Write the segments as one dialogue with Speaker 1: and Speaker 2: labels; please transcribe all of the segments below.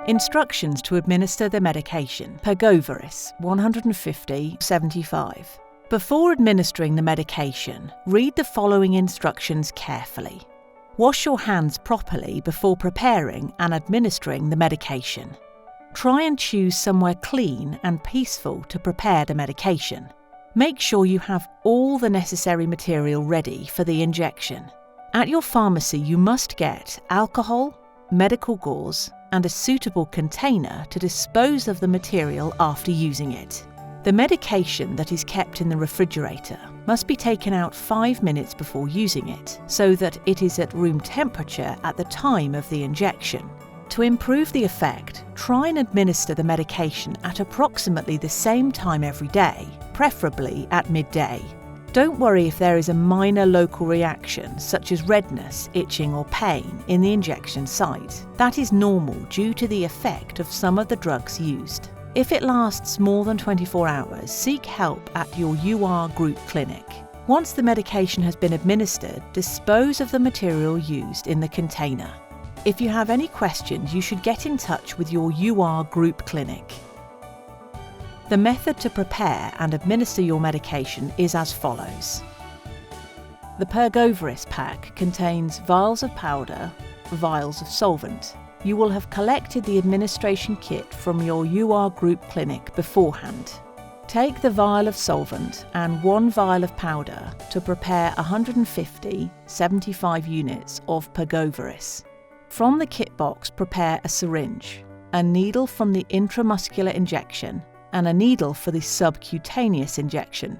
Speaker 1: Instructions to administer the medication, Pergoveris150 75. Before administering the medication, read the following instructions carefully. Wash your hands properly before preparing and administering the medication. Try and choose somewhere clean and peaceful to prepare the medication. Make sure you have all the necessary material ready for the injection. At your pharmacy, you must get alcohol, medical gauze, and a suitable container to dispose of the material after using it. The medication that is kept in the refrigerator must be taken out 5 minutes before using it, so that it is at room temperature at the time of the injection. To improve the effect, try and administer the medication at approximately the same time every day, preferably at midday. Don't worry if there is a minor local reaction, such as redness, itching or pain in the injection site. That is normal due to the effect of some of the drugs used. If it lasts more than 24 hours, seek help at your UR group clinic. Once the medication has been administered, dispose of the material used in the container. If you have any questions, you should get in touch with your UR group clinic. The method to prepare and administer your medication is as follows. The Pergoveris pack contains vials of powder, vials of solvent. You will have collected the administration kit from your UR group clinic beforehand. Take the vial of solvent and 1 vial of powder to prepare 150 75 units of Pergoveris. From the kit box, prepare a syringe, a needle from the intramuscular injection, and a needle for the subcutaneous injection.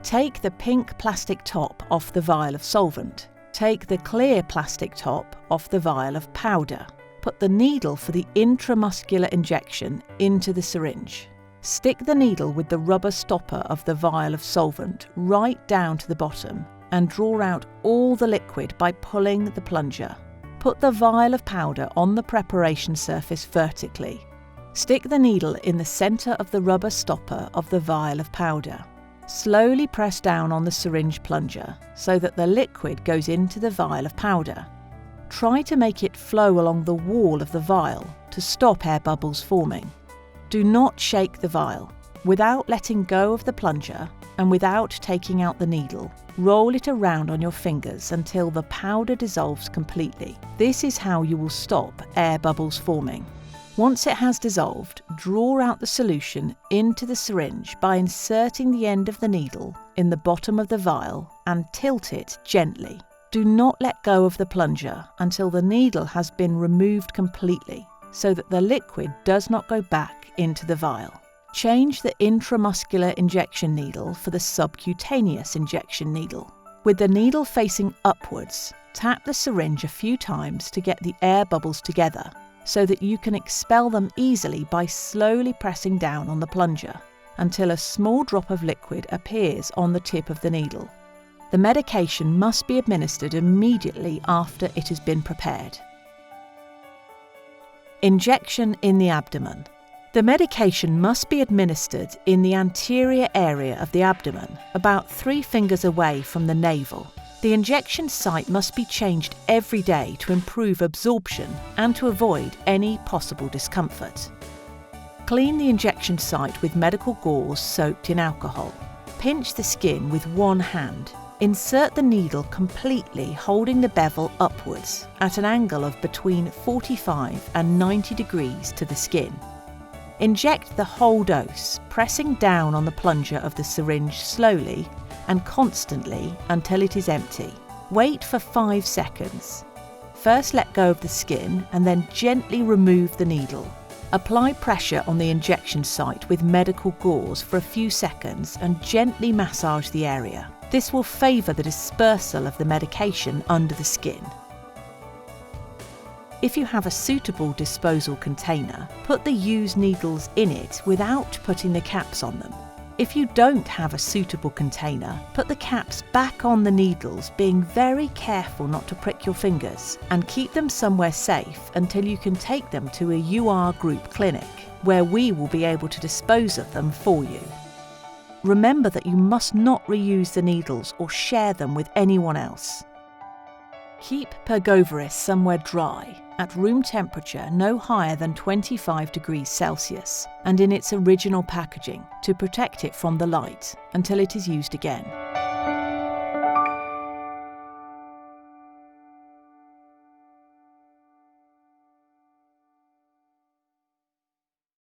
Speaker 1: Take the pink plastic top off the vial of solvent. Take the clear plastic top off the vial of powder. Put the needle for the intramuscular injection into the syringe. Stick the needle with the rubber stopper of the vial of solvent right down to the bottom and draw out all the liquid by pulling the plunger. Put the vial of powder on the preparation surface vertically. Stick the needle in the centre of the rubber stopper of the vial of powder. Slowly press down on the syringe plunger so that the liquid goes into the vial of powder. Try to make it flow along the wall of the vial to stop air bubbles forming. Do not shake the vial. Without letting go of the plunger and without taking out the needle, roll it around on your fingers until the powder dissolves completely. This is how you will stop air bubbles forming. Once it has dissolved, draw out the solution into the syringe by inserting the end of the needle in the bottom of the vial and tilt it gently. Do not let go of the plunger until the needle has been removed completely, so that the liquid does not go back into the vial. Change the intramuscular injection needle for the subcutaneous injection needle. With the needle facing upwards, tap the syringe a few times to get the air bubbles together, so that you can expel them easily by slowly pressing down on the plunger until a small drop of liquid appears on the tip of the needle. The medication must be administered immediately after it has been prepared. Injection in the abdomen. The medication must be administered in the anterior area of the abdomen, about 3 fingers away from the navel. The injection site must be changed every day to improve absorption and to avoid any possible discomfort. Clean the injection site with medical gauze soaked in alcohol. Pinch the skin with one hand. Insert the needle completely, holding the bevel upwards at an angle of between 45 and 90 degrees to the skin. Inject the whole dose, pressing down on the plunger of the syringe slowly and constantly until it is empty. Wait for 5 seconds. First let go of the skin and then gently remove the needle. Apply pressure on the injection site with medical gauze for a few seconds and gently massage the area. This will favour the dispersal of the medication under the skin. If you have a suitable disposal container, put the used needles in it without putting the caps on them. If you don't have a suitable container, put the caps back on the needles, being very careful not to prick your fingers, and keep them somewhere safe until you can take them to a UR group clinic, where we will be able to dispose of them for you. Remember that you must not reuse the needles or share them with anyone else. Keep Pergoveris somewhere dry at room temperature no higher than 25 degrees Celsius and in its original packaging to protect it from the light until it is used again.